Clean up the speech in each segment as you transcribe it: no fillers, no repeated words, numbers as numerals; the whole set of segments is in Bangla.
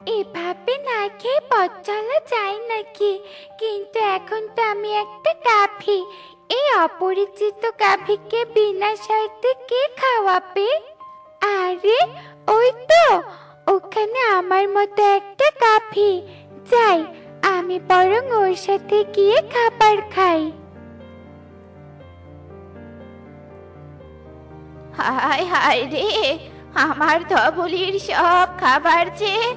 এভাবে না খেয়ে পথ চলা যায় নাকি? কিন্তু এখন তো আমি একটা গাভী। এই অপরিচিত গাভীকে বিনা শর্তে কে খাওয়াবে? আরে ওই তো, ওখানে আমার মতো একটা গাভী। যাই, আমি বরং ওর সাথে গিয়ে খাবার খাই। হায় হায় রে, আমার ধবলির সব খাবার চেয়ে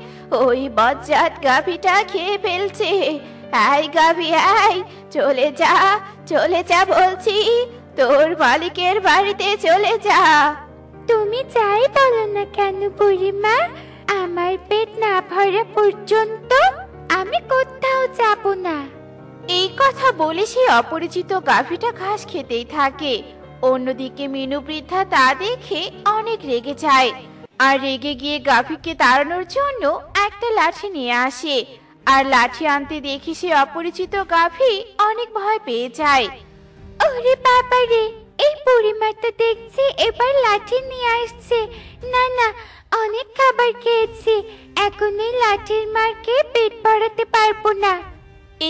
ওই বজ্জাত গাভীটা খেয়ে ফেলছে। আয় গাভী আয়, চলে যা, চলে যা বলছি, তোর মালিকের বাড়িতে চলে যা। তুমি যাই বলো না কেন বুড়িমা, আমার পেট না ভরা পর্যন্ত আমি কোথাও যাব না। এই কথা বলে সে অপরিচিত গাভীটা ঘাস খেতেই থাকে। অন্যদিকে মিনু বৃদ্ধা তা দেখে অনেক রেগে যায়, আর রেগে গিয়ে গাভীকে তাড়ানোর জন্য একটা লাঠি নিয়ে আসে। আর লাঠি আনতে দেখে সে অপরিচিত গাভী অনেক ভয় পেয়ে যায়। ওরে বাবা রে, এই বুড়িমা তো দেখছি এবার লাঠি নিয়ে আসছে। না না, অনেক খাবার খেয়েছি, এখন এই লাঠির মার খেয়ে পেট ভরাতে পারবো না।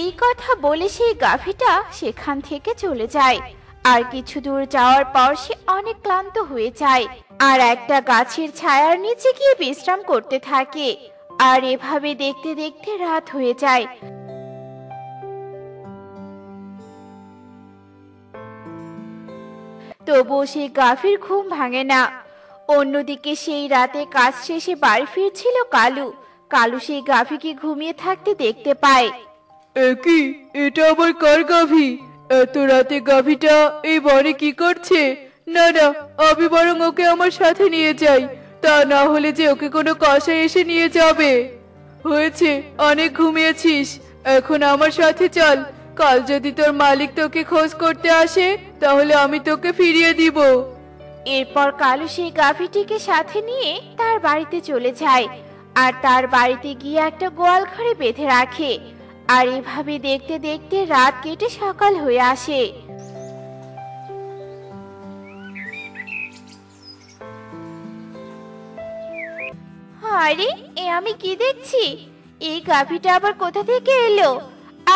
এই কথা বলে সেই গাভীটা সেখান থেকে চলে যায়। আর কিছু দূর যাওয়ার পর সে অনেক ক্লান্ত হয়ে যায়, আর একটা গাছের ছায়ার নিচে গিয়ে বিশ্রাম করতে থাকে। আর এভাবে দেখতে দেখতে রাত হয়ে যায়। তবুও সেই গাভীর ঘুম ভাঙে না। অন্যদিকে সেই রাতে কাজ শেষে বাড়ি ফিরছিল কালু। কালু সেই গাভীকে ঘুমিয়ে থাকতে দেখতে পায়। একই, এটা আবার কার গাভী? এত রাতে গাভীটা এই বনে কি করছে? না না, আমি বরং ওকে আমার সাথে নিয়ে যাই, তা না হলে যে ওকে কোনো কষাই এসে নিয়ে যাবে। হয়েছে, অনেক ঘুমিয়েছিস, এখন আমার সাথে চল। কাল যদি তোর মালিক তোকে খোঁজ করতে আসে তাহলে আমি তোকে ফিরিয়ে দিব। এরপর কালু সেই গাভীটিকে সাথে নিয়ে তার বাড়িতে চলে যায়, আর তার বাড়িতে গিয়ে একটা গোয়াল ঘরে বেঁধে রাখে। আর এভাবে দেখতে দেখতে রাত কেটে সকাল হয়ে আসে। আরে, এ আমি কি দেখছি? এই গাভীটা আবার কোথা থেকে এলো?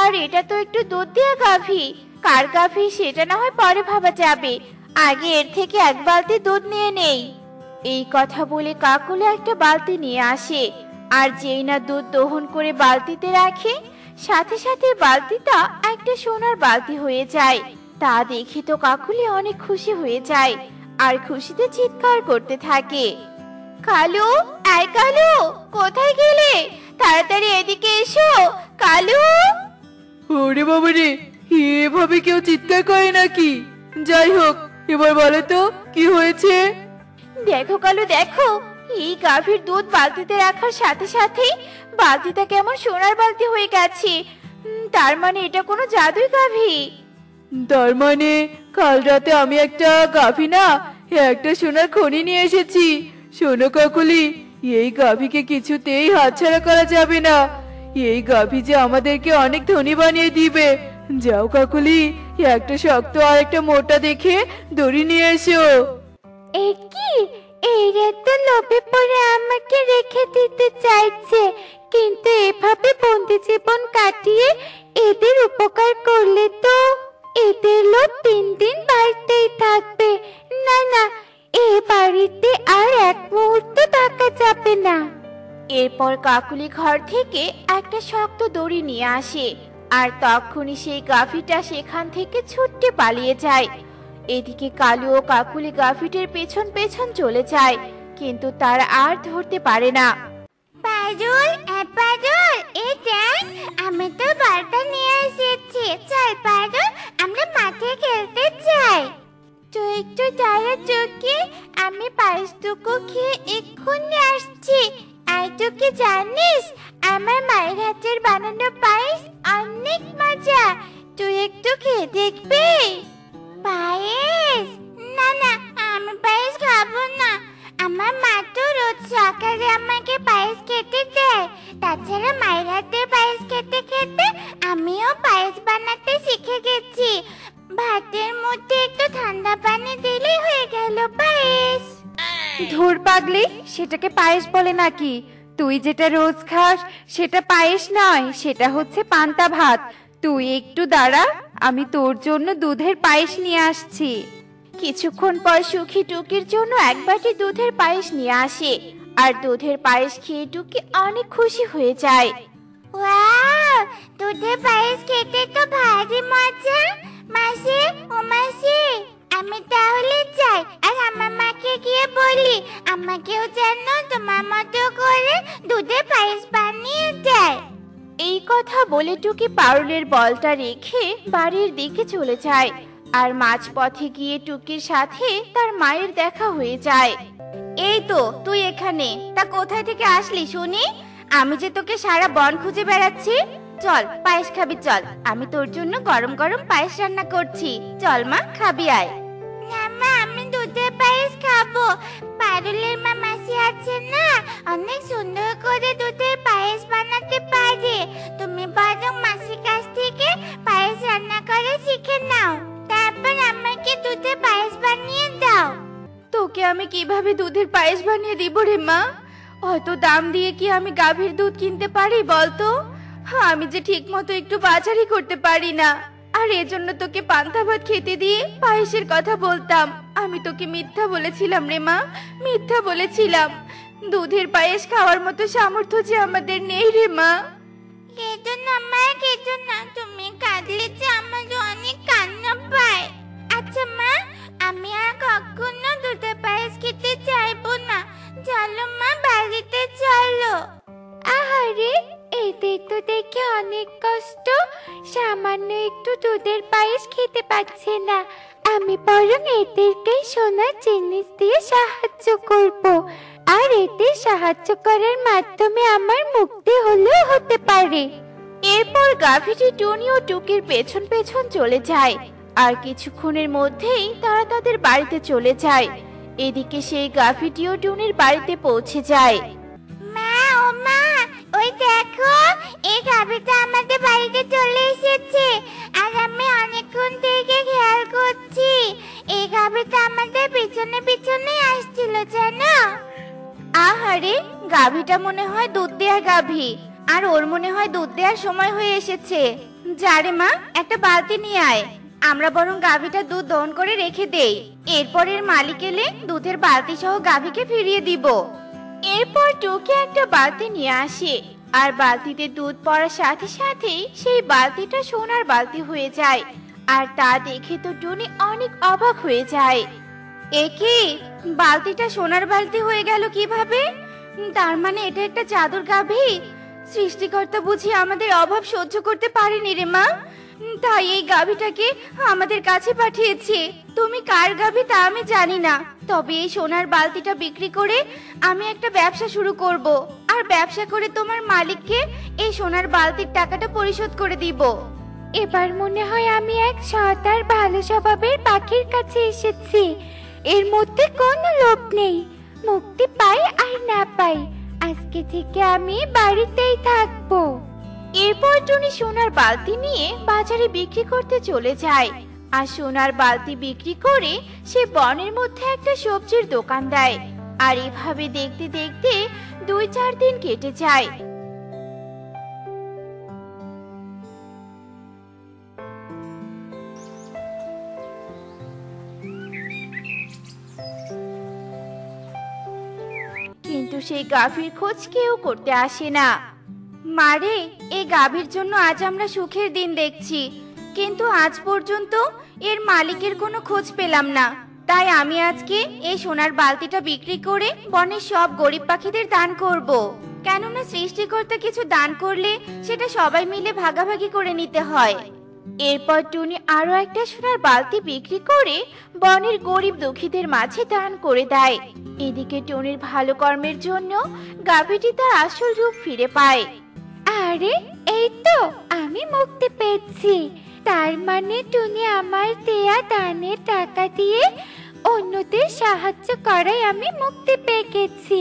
আর এটা তো একটু দুধ দেয়া গাভী। কার গাভী সেটা না হয় পরে ভাবা যাবে, আগে এর থেকে এক বালতি দুধ নিয়ে নেই। এই কথা বলে কাকুলি একটা বালতি নিয়ে আসে, আর যেই না দুধ দহন করে বালতিতে রাখে, সাথে সাথে বালতিটা একটা সোনার বালতি হয়ে যায়। তা দেখে তো কাকুলি অনেক খুশি হয়ে যায়, আর খুশিতে চিৎকার করতে থাকে। কালু, আয় কালু, কোথায় গেলে? তাড়াতাড়ি এদিকে এসো কালু। ওরে বাবা রে, এভাবে কেউ চিৎকার করে নাকি? যাই হোক, এবার বলো তো কি হয়েছে? দেখো কালু দেখো, এই গাভীর দুধ বালতিতে রাখার সাথে সাথেই বালতিটা কেমন সোনার বালতি হয়ে গেছে। তার মানে এটা কোনো জাদুই গাভী। তার মানে কাল রাতে আমি একটা গাভী না, একটা সোনার খনি নিয়ে এসেছি। শোনো কাকুলি, এই গাভীকে কিছুতেই হাতছাড়া করা যাবে না। এই গাভী যে আমাদেরকে অনেক ধনী বানিয়ে দিবে। যাও কাকুলি, একটা শক্ত আর একটা মোটা দেখে দড়ি নিয়ে এসো। কি, এরা তো লোভে পড়ে আমাকে রেখে দিতে চাইছে, কিন্তু এভাবে বন্দি জীবন কাটিয়ে এদের উপকার করলে তো এদের লোভ দিন দিন বাড়তেই থাকবে। না না, এ বাড়িতে আর এক মুহূর্ত থাকা যাবে না। এরপর কাকুলি ঘর থেকে একটা শক্ত দড়ি নিয়ে আসে, আর তখনই সেই গাভীটা সেখান থেকে ছুটে পালিয়ে যায়। এদিকে কালু ও কাকুলি গাভীটির পেছন পেছন চলে যায়, কিন্তু তারা আর ধরতে পারে না। পারুল, পারুল, এই দেখ, আমি তো বলটা নিয়ে এসেছি। চল পারুল, আমরা মাঠে খেলতে যাই। তুই একটু দাঁড়া চোখে, আমি পায়েসটুকু খেয়ে এক্ষুনি আসছি। আর তুই কি জানিস, আমার মায়ের হাতের বানানো পায়েস অনেক মজা। তুই একটু খেয়ে দেখবি? পায়েস? না না, আমি পায়েস খাবো না। আমার মা তো রোজ সকালে আমাকে পায়েস খেতে দেয়। তাছাড়া মায়ের হাতের পায়েস খেতে খেতে আমিও পায়েস বানাতে শিখে গেছি। ভাতের মধ্যে একটু ঠান্ডা পানি দিলেই হয়ে গেল পায়েস। ধুর পাগলি, সেটাকে পায়েস বলে নাকি? তুই যেটা রোজ খাস সেটা পায়েস নয়, সেটা হচ্ছে পান্তা ভাত। তুই একটু দাঁড়া, আমি তোর জন্য দুধের পায়েস নিয়ে আসছি। কিছুক্ষণ পর সুখী টুকির জন্য এক বাটি দুধের পায়েস নিয়ে আসে। আর দুধের পায়েস খেয়ে টুকি অনেক খুশি হয়ে যায়। ওয়াও, দুধের পায়েস খেতে তো ভারী মজা। মাসি, ও মাসি, আমি তাহলে যাই আর আমার মাকে গিয়ে বলি আমাকেও যেন তোমার মতো করে দুধের পায়েস বানিয়ে দেয়। এই কথা বলে টুকি পারুলের বলটা রেখে বাড়ির দিকে চলে যায়। আর মাঝপথে গিয়ে টুকির সাথে তার মায়ের দেখা হয়ে যায়। এই তো তুই এখানে, তা কোথায় থেকে আসলি শুনি? আমি যে তোকে সারা বন খুঁজে বেড়াচ্ছি। চল পায়েস খাবি চল, আমি তোর জন্য গরম গরম পায়েস রান্না করছি। চল মা, খাবি আয়। না মা, আমি দুধের পায়েস খাবো। পারুলের মা মাসি আছে না, অনেক সুন্দর করে দুধের পায়েস বানাতে পারে। তুমি বরং মাসির কাছ থেকে পায়েস রান্না করে শিখে নাও, তারপর আমাকে দুধের পায়েস বানিয়ে দাও। তোকে আমি কিভাবে দুধের পায়েস বানিয়ে দিব রে মা? অত দাম দিয়ে কি আমি গাভীর দুধ কিনতে পারি বলতো? আমি যে ঠিক মতো একটু বাজারই করতে পারি না। আর এজন্য তোকে পান্তা ভাত খেতে দিয়ে পায়েসের কথা বলতাম। আমি তোকে মিথ্যা বলেছিলাম রে মা, মিথ্যা বলেছিলাম। দুধের পায়েস খাওয়ার মতো সামর্থ্য যে আমাদের নেই রে মা। কেঁদো না মা, কেঁদো না। তুমি কাঁদলে যে আমার অনেক কান্না পায়। আচ্ছা মা, আমি আর কখনো দুধের পায়েস খেতে চাইবো না। চলো মা, বাড়িতে চলো। আহারে, এদের তো দেখে অনেক কষ্ট, সামান্য একটু দুধের পায়েস খেতে পাচ্ছে না। আমি বরং এদেরকে সোনার জিনিস দিয়ে সাহায্য করব, আর এদের সাহায্য করার মাধ্যমে আমার মুক্তি হলেও হতে পারে। এরপর গাভীটি টুনি ও টুকির পেছন পেছন চলে যায়। আর কিছুক্ষণের মধ্যেই তারা তাদের বাড়িতে চলে যায়। এদিকে সেই গাভীটিও টুনির বাড়িতে পৌঁছে যায়। মা, ও মা, ওই দেখো, এই গাভীটা আমাদের বাড়িতে চলে এসেছে। আর আমি অনেকক্ষণ থেকে খেয়াল করছি, এই গাভীটা আমাদের পিছনে পিছনে আসছিল জানো। আহারে, গাভীটা মনে হয় দুধ দেওয়ার গাভী, আর ওর মনে হয় দুধ দেওয়ার সময় হয়ে এসেছে। যা রে মা, একটা বালতি নিয়ে আয়। আমরা বরং গাভীটা দুধ দহন করে রেখে দেই। এরপর এর মালিক এলে দুধের বালতি সহ গাভীকে ফিরিয়ে দিব। এরপর টুকি একটা বালতি নিয়ে আসে। আর বালতিতে দুধ পড়ার সাথে সাথেই সেই বালতিটা সোনার বালতি হয়ে যায়। আর তা দেখে তো টুনি অনেক অবাক হয়ে যায়। এ কি, বালতিটা সোনার বালতি হয়ে গেল কিভাবে? তার মানে এটা একটা জাদুর গাভী। সৃষ্টিকর্তা বুঝি আমাদের অভাব সহ্য করতে পারেনি রে মা, তাই এই গাভীটাকে আমাদের কাছে পাঠিয়েছে। তুমি কার গাভী তা আমি জানি না, তবে এই সোনার বালতিটা বিক্রি করে আমি একটা ব্যবসা শুরু করব। আর ব্যবসা করে তোমার মালিককে এই সোনার বালতির টাকাটা পরিশোধ করে দিব। এবার মনে হয় আমি এক সৎ আর ভালো স্বভাবের পাখির কাছে এসেছি। এর মধ্যে কোনো লোভ নেই, মুক্তি পাই আর না পাই, আজকে থেকে আমি বাড়িতেই থাকবো। এরপর টুনি সোনার বালতি নিয়ে বাজারে বিক্রি করতে চলে যায়। আর সোনার বালতি বিক্রি করে সে বনের মধ্যে একটা সবজির দোকান দেয়। আর এভাবে দেখতে দেখতে 2-4 দিন কেটে যায়। কিন্তু সেই গাভীর খোঁজ কেউ করতে আসে না। মারে, এই গাভীর জন্য আজ আমরা সুখের দিন দেখছি, কিন্তু আজ পর্যন্ত এর মালিকের কোনো খোঁজ পেলাম না। তাই আমি আজকে এই সোনার বালতিটা বিক্রি করে বনের সব গরিব পাখিদের দান করব। কেননা সৃষ্টিকর্তা কিছু দান করলে সেটা সবাই মিলে ভাগাভাগি করে নিতে হয়। এরপর টুনি আরো একটা সোনার বালতি বিক্রি করে বনের গরিব দুঃখীদের মাঝে দান করে দেয়। এদিকে টুনির ভালো কর্মের জন্য গাভীটি তার আসল রূপ ফিরে পায়। আরে, এই তো আমি মুক্তি পেয়েছি। তার মানে টুনি আমার দেয়া দানের টাকা দিয়ে অন্যদের সাহায্য করায় আমি মুক্তি পেয়ে গেছি।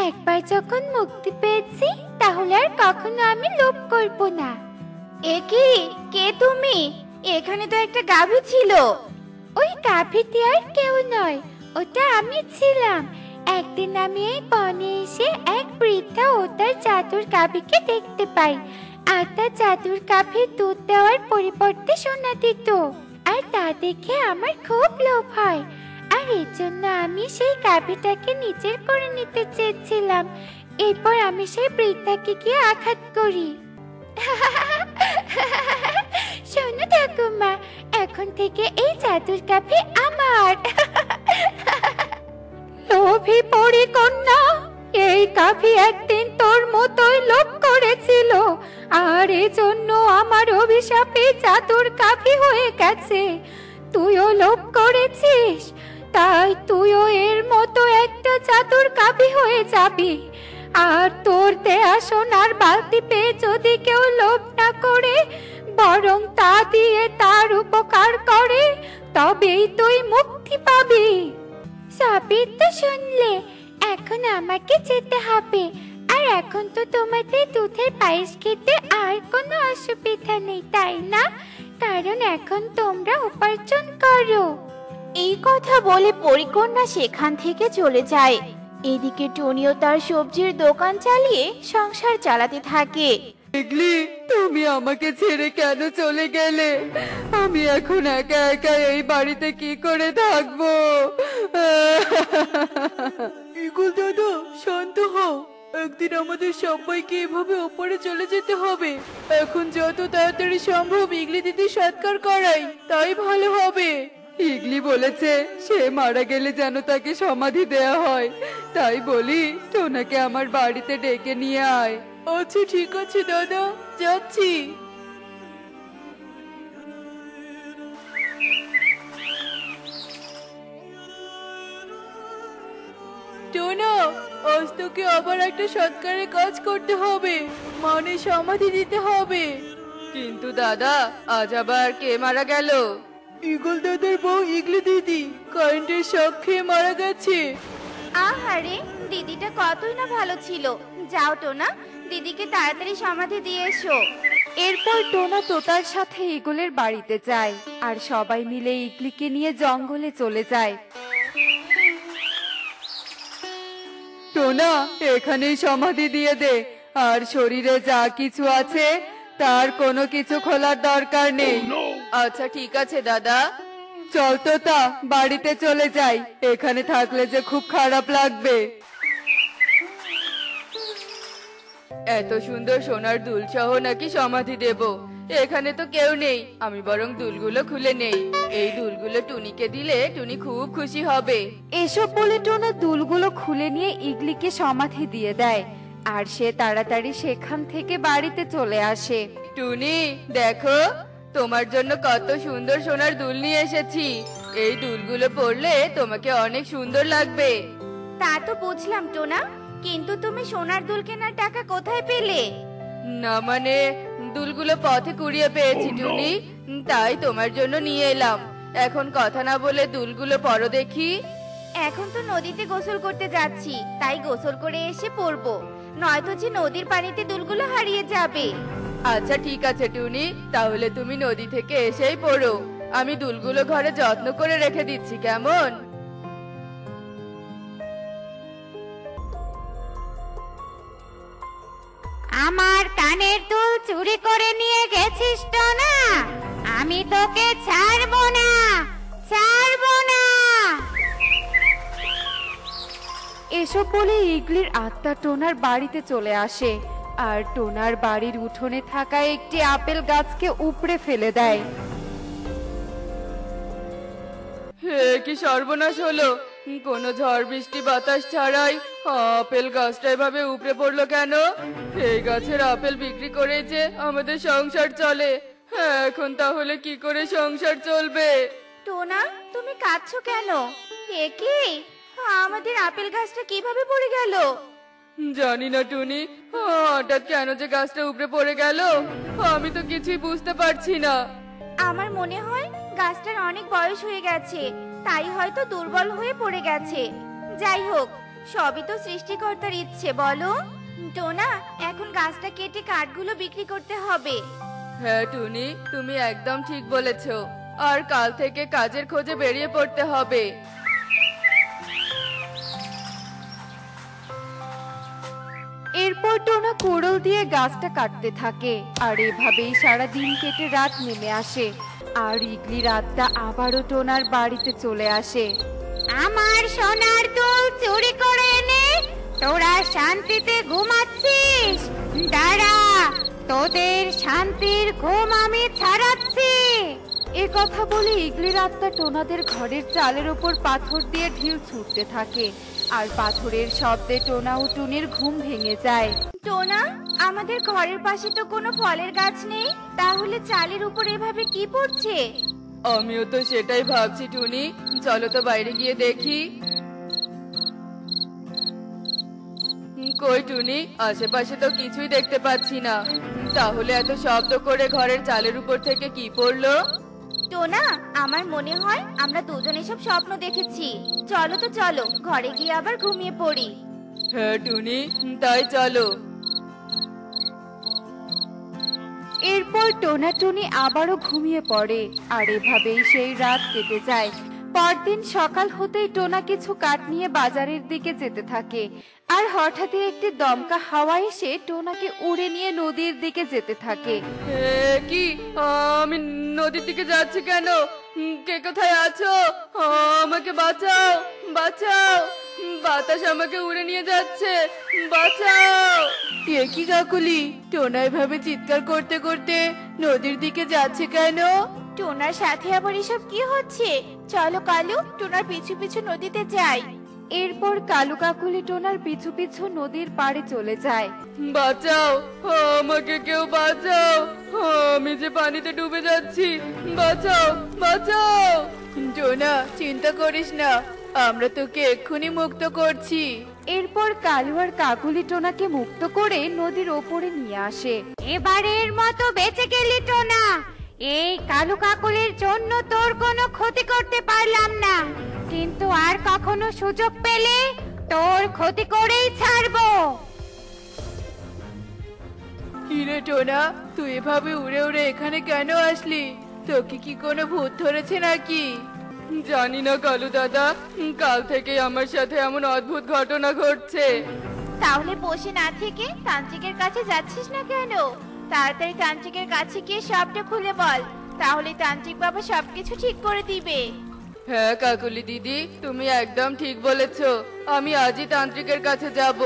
একবার যখন মুক্তি পেয়েছি তাহলে আর কখনো আমি লোভ করব না। এ কি, কে তুমি? এখানে তো একটা গাভী ছিল। ওই গাভীটি আর কেউ নয়, ওটা আমি ছিলাম। একদিন আমি এই বনে এসে এক বৃদ্ধা তার জাদুর গাভীকে দেখতে পাই আর তার জাদুর গাভীর দুধ দেওয়ার পরিবর্তে সোনা দিত। আর তা দেখে আমার খুব লোভ হয়, আর এর জন্য আমি সেই গাভীটাকে নিজের করে নিতে চেয়েছিলাম। এরপর আমি সেই বৃদ্ধাকে গিয়ে আঘাত করি। শোনো ঠাকুমা, এখন থেকে এই জাদুর গাভী আমার। লোভী পরি কন্যা, এই গাভী একদিন তোর মতোই লোভ করেছিল, আর এজন্য আমার অভিশাপে জাদুর গাভী হয়ে গেছে। তুইও লোভ করেছিস, তাই তুইও এর মতো একটা জাদুর গাভী হয়ে যাবি। আর তোর দেয়া সোনার বালতি পেয়ে যদি কেউ লোভ না করে, বরং তা দিয়ে তার উপকার করে, তবেই তুই মুক্তি পাবি। সবই তো শুনলে, এখন আমাকে যেতে হবে। আর এখন তো তোমাদের দুধের পায়েস খেতে আর কোনো অসুবিধা নেই, তাই না? কারণ এখন তোমরা উপার্জন করো। এই কথা বলে পরিকন্যা সেখান থেকে চলে যায়। এদিকে টুনিও তার সবজির দোকান চালিয়ে সংসার চালাতে থাকে। ইগলি, তুমি আমাকে ছেড়ে কেন চলে গেলে? আমি এখন একা একা এই বাড়িতে কি করে থাকবো? ইগল দাদা, শান্ত হও। একদিন আমাদের সবাইকে এভাবে ওপরে চলে যেতে হবে। এখন যত তাড়াতাড়ি সম্ভব ইগলি দিদি সৎকার করাই, তাই ভালো হবে। ইগলি বলেছে সে মারা গেলে যেন তাকে সমাধি দেয়া হয়, তাই বলি টোনাকে আমার বাড়িতে ডেকে নিয়ে আয়। আচ্ছা ঠিক আছে দাদা, যাচ্ছি। টোনা, আজ তোকে আবার একটা সৎকারের কাজ করতে হবে, মানে সমাধি দিতে হবে। কিন্তু দাদা, আজ আবার কে মারা গেল? ইগল দাদার বউ ইগলি দিদি কারেন্টের শক খেয়ে মারা গেছে। আহারে, দিদিটা কতই না ভালো ছিল। যাও টোনা, দিদিকে তাড়াতাড়ি সমাধি দিয়ে এসো। এরপর টোনা তোতার সাথে ইগলের বাড়িতে যায়, আর সবাই মিলে ইগলিকে নিয়ে জঙ্গলে চলে যায়। টোনা, এখানেই সমাধি দিয়ে দে, আর শরীরে যা কিছু আছে তার কোনো কিছু খোলার দরকার নেই। আচ্ছা ঠিক আছে দাদা। চল তোতা, বাড়িতে চলে যাই, এখানে থাকলে যে খুব খারাপ লাগবে। এত সুন্দর সোনার দুল সহ নাকি সমাধি দেব? এখানে তো কেউ নেই, আমি বরং দুলগুলো খুলে নেই। এই দুলগুলো টুনিকে দিলে টুনি খুব খুশি হবে। এসব বলে টোনা দুলগুলো খুলে নিয়ে ইগলিকে সমাধি দিয়ে দেয়, আর সে তাড়াতাড়ি সেখান থেকে বাড়িতে চলে আসে। টুনি, দেখো তোমার জন্য কত সুন্দর সোনার দুল নিয়ে এসেছি। এই দুলগুলো পরলে তোমাকে অনেক সুন্দর লাগবে। তা তো বুঝলাম টোনা, কিন্তু তুমি সোনার দুল কেনার টাকা কোথায় পেলে? না মানে, দুলগুলো পথে কুড়িয়ে পেয়েছি টুনি, তাই তোমার জন্য নিয়ে এলাম। এখন কথা না বলে দুলগুলো পরো দেখি। এখন তো নদীতে গোসল করতে যাচ্ছি, তাই গোসল করে এসে পরবো, নয়তো যে নদীর পানিতে দুলগুলো হারিয়ে যাবে। আচ্ছা ঠিক আছে টুনি, তাহলে তুমি নদী থেকে এসেই পড়ো। আমি দুলগুলো ঘরে যত্ন করে রেখে দিচ্ছি, কেমন? আমার কানের দুল চুরি করে নিয়ে গেছিস তো না? আমি তোকে ছাড়বো না, ছাড়বো না। এসব বলে ইগলির আত্মা টোনার বাড়িতে চলে আসে, আর টোনার বাড়ির উঠোনে থাকা একটি আপেল গাছকে উপড়ে ফেলে দেয়। হে কি সর্বনাশ হলো! কোনো ঝড় বৃষ্টি বাতাস ছাড়াই আপেল গাছটা এভাবে উপড়ে পড়লো কেন? এই গাছের আপেল বিক্রি করে যে আমাদের সংসার চলে, এখন তাহলে কি করে সংসার চলবে? টোনা, তুমি কাঁদছো কেন? এ কি, আমাদের আপেল গাছটা কিভাবে পড়ে গেল? জানি না টুনি, হঠাৎ কেন যে গাছটা উপড়ে পড়ে গেল আমি তো কিছুই বুঝতে পারছি না। আমার মনে হয় গাছটার অনেক বয়স হয়ে গেছে, তাই হয়তো দুর্বল হয়ে পড়ে গেছে। যাই হোক, সবই তো সৃষ্টিকর্তার ইচ্ছে, বলো? টোনা, এখন গাছটা কেটে কাঠগুলো বিক্রি করতে হবে। হ্যাঁ টুনি, তুমি একদম ঠিক বলেছো। আর কাল থেকে কাজের খোঁজে বেরিয়ে পড়তে হবে। এরপর টোনা কোড়ল দিয়ে গাছটা কাটতে থাকে আর এভাবেই সারা দিন কেটে রাত নেমে আসে আর ইগলির আত্মা আবারও টোনার বাড়িতে চলে আসে। আমার সোনার দুল চুরি করে এনে তোরা শান্তিতে ঘুমাচ্ছিস? দাঁড়া, তোদের শান্তির ঘুম আমি ছাড়াচ্ছি। এ কথা বলে ইগলির আত্মা টোনাদের ঘরের চালের ওপর পাথর দিয়ে ঢিল ছুটতে থাকে আর পাথরের শব্দে টোনা ও টুনির ঘুম ভেঙে যায়। টোনা, আমাদের ঘরের পাশে তো কোনো ফলের গাছ নেই, তাহলে চালের উপর এভাবে কি পড়ছে? আমিও তো সেটাই ভাবছি টুনি, চলো তো বাইরে গিয়ে দেখি। কই টুনি, আশেপাশে তো কিছুই দেখতে পাচ্ছি না। তাহলে এত শব্দ করে ঘরের চালের উপর থেকে কি পড়লো? টোনা, আমার মনে হয় আমরা দুজনে সব স্বপ্ন দেখেছি। চলো তো চলো, ঘরে গিয়ে আবার ঘুমিয়ে পড়ি। হ্যাঁ টুনি, তাই চলো। এরপর টোনা টুনি আবারও ঘুমিয়ে পড়ে আর এভাবেই সেই রাত কেটে যায়। পরদিন সকাল হতেই টোনা কিছু কাঠ নিয়ে বাজারের দিকে যেতে থাকে আর হঠাৎই একটি দমকা হাওয়া এসে টোনাকে উড়ে নিয়ে নদীর দিকে যেতে থাকে। কি আমি নদীর দিকে যাচ্ছি কেন? কে কোথায় আছো? আমাকে বাঁচাও, বাঁচাও! বাতাস আমাকে উড়ে নিয়ে যাচ্ছে, বাঁচাও! এ কি কাকুলি, টোনা এভাবে চিৎকার করতে করতে নদীর দিকে যাচ্ছে কেন? টোনার সাথে আবার এসব কি হচ্ছে? চলো কালু, টোনার পিছু পিছু নদীতে যাই। এরপর কালু কাকুলি টোনার পিছু পিছু নদীর পাড়ে চলে যায়। বাঁচাও, আমাকে কেউ বাঁচাও! আমি যে পানিতে ডুবে যাচ্ছি, বাঁচাও, বাঁচাও! টোনা, চিন্তা করিস না, আমরা তোকে এক্ষুনি মুক্ত করছি। এরপর কালু আর কাকুলি টোনাকে মুক্ত করে নদীর ওপরে নিয়ে আসে। এবারের মতো বেঁচে গেলি টোনা। এই কালু কাকুলির জন্য তোর কোনো ক্ষতি করতে পারলাম না, কিন্তু আর কখনো সুযোগ পেলে তোর ক্ষতি করেই ছাড়বো। কিরে টোনা, তুই এভাবে উড়ে উড়ে এখানে কেন আসলি? তোকে কি কোনো ভূত ধরেছে নাকি? জানি না কালু দাদা, কাল থেকে আমার সাথে এমন অদ্ভুত ঘটনা ঘটছে। তাহলে বসে না থেকে তান্ত্রিকের কাছে যাচ্ছিস না কেন? তাড়াতাড়ি তান্ত্রিকের কাছে গিয়ে সবটা খুলে বল, তাহলে তান্ত্রিক বাবা সবকিছু ঠিক করে দিবে। হ্যাঁ কাকুলি দিদি, তুমি একদম ঠিক বলেছো। আমি আজই তান্ত্রিকের কাছে যাব।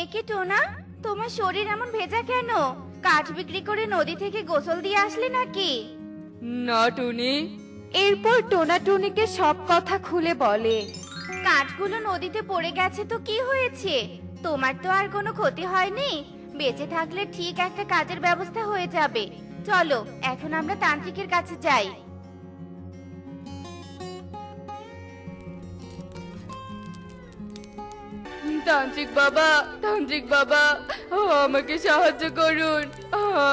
একে টোনা, তোমার শরীর এমন ভেজা কেন? কাঠ বিক্রি করে নদী থেকে গোসল দিয়ে আসলে নাকি? না টুনি। এরপর টোনা টুনিকে সব কথা খুলে বলে। কাঠগুলো নদীতে পড়ে গেছে তো কি হয়েছে? তোমার তো আর কোনো ক্ষতি হয়নি। বেঁচে থাকলে ঠিক একটা কাজের ব্যবস্থা হয়ে যাবে। চলো এখন আমরা তান্ত্রিকের কাছে যাই। তান্ত্রিক বাবা, তান্ত্রিক বাবা, আমাকে সাহায্য করুন।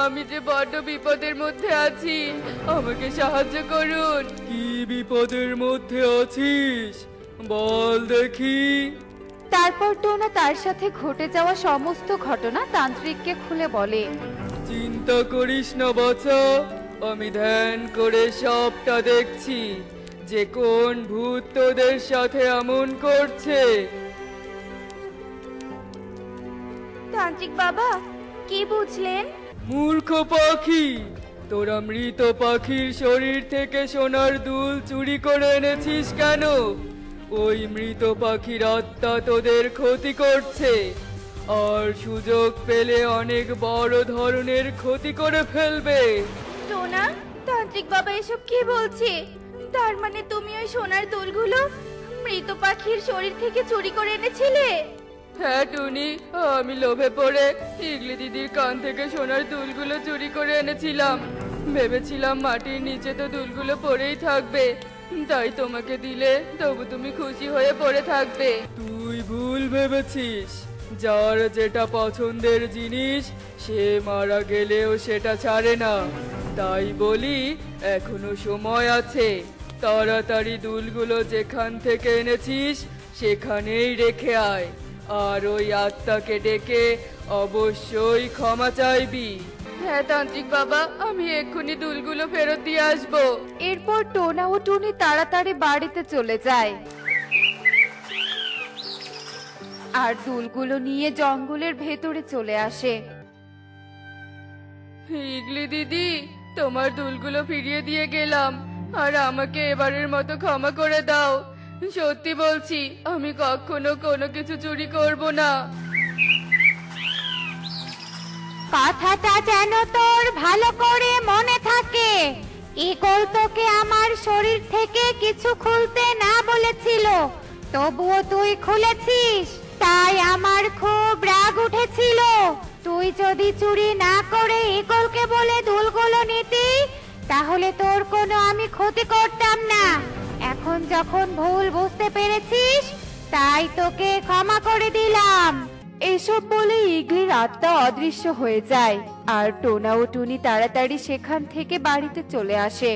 আমি যে বড্ড বিপদের মধ্যে আছি, আমাকে সাহায্য করুন। কি বিপদের মধ্যে আছিস বল দেখি। তারপর টোনা তার সাথে ঘটে যাওয়া সমস্ত ঘটনা তান্ত্রিককে খুলে বলে। চিন্তা করিস না বাছা, আমি ধ্যান করে সবটা দেখছি যে কোন ভূত তোদের সাথে এমন করছে। তান্ত্রিক বাবা, কি বুঝলেন? মূর্খ পাখি, তোরা মৃত পাখির শরীর থেকে সোনার দুল চুরি করে এনেছিস কেন? ওই মৃত পাখির আত্মা তোদের ক্ষতি করছে, আর সুযোগ পেলে অনেক বড় ধরনের ক্ষতি করে ফেলবে। টোনা, তান্ত্রিক বাবা এসব কি বলছে? তার মানে তুমি ওই সোনার দুলগুলো মৃত পাখির শরীর থেকে চুরি করে এনেছিলে? হ্যাঁ টুনি, আমি লোভে পড়ে ইগলি দিদির কান থেকে সোনার দুলগুলো চুরি করে এনেছিলাম। ভেবেছিলাম মাটির নিচে তো দুলগুলো পড়েই থাকবে, তাই তোমাকে দিলে তবু তুমি খুশি হয়ে পড়ে থাকবে। তুই ভুল ভেবেছিস। যার যেটা পছন্দের জিনিস সে মারা গেলেও সেটা ছাড়ে না। তাই বলি এখনো সময় আছে, তাড়াতাড়ি দুলগুলো যেখান থেকে এনেছিস সেখানেই রেখে আয়, আর ওই আত্মাকে ডেকে অবশ্যই ক্ষমা চাইবি। হ্যাঁ তান্ত্রিক বাবা, আমি এক্ষুনি দুলগুলো ফেরত দিয়ে আসবো। এরপর টোনা ও টুনি তাড়াতাড়ি বাড়িতে চলে যায় আর দুলগুলো নিয়ে জঙ্গলের ভেতরে চলে আসে। ইগলি দিদি, তোমার দুলগুলো ফিরিয়ে দিয়ে গেলাম, আর আমাকে এবারের মতো ক্ষমা করে দাও। সত্যি বলছি, আমি কখনো কোনো কিছু চুরি করব না। কথাটা যেন তোর ভালো করে মনে থাকে। ঈগল তোকে আমার শরীর থেকে কিছু খুলতে না বলেছিল, তবুও তুই খুলেছিস, তাই আমার খুব রাগ উঠেছিল। তুই যদি চুরি না করে ঈগলকে বলে দুলগুলো নিতি, তাহলে তোর কোনো আমি ক্ষতি করতাম না। এখন যখন ভুল বুঝতে পেরেছিস, তাই তোকে ক্ষমা করে দিলাম। এসব বলে ইগলির আত্মা অদৃশ্য হয়ে যায় আর টোনা ও টুনি তাড়াতাড়ি সেখান থেকে বাড়িতে চলে আসে।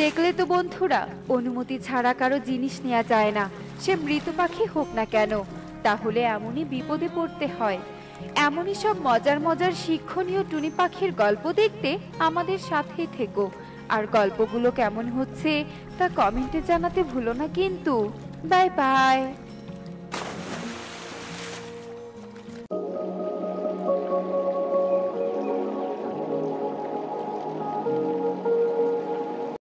দেখলে তো বন্ধুরা, অনুমতি ছাড়া কারো জিনিস নেওয়া যায় না, সে মৃত পাখি হোক না কেন। তাহলে এমনই বিপদে পড়তে হয়। এমনই সব মজার মজার শিক্ষণীয় টুনি পাখির গল্প দেখতে আমাদের সাথেই থেকো। আর গল্পগুলো কেমন হচ্ছে তা কমেন্টে জানাতে ভুলো না কিন্তু। Bye bye.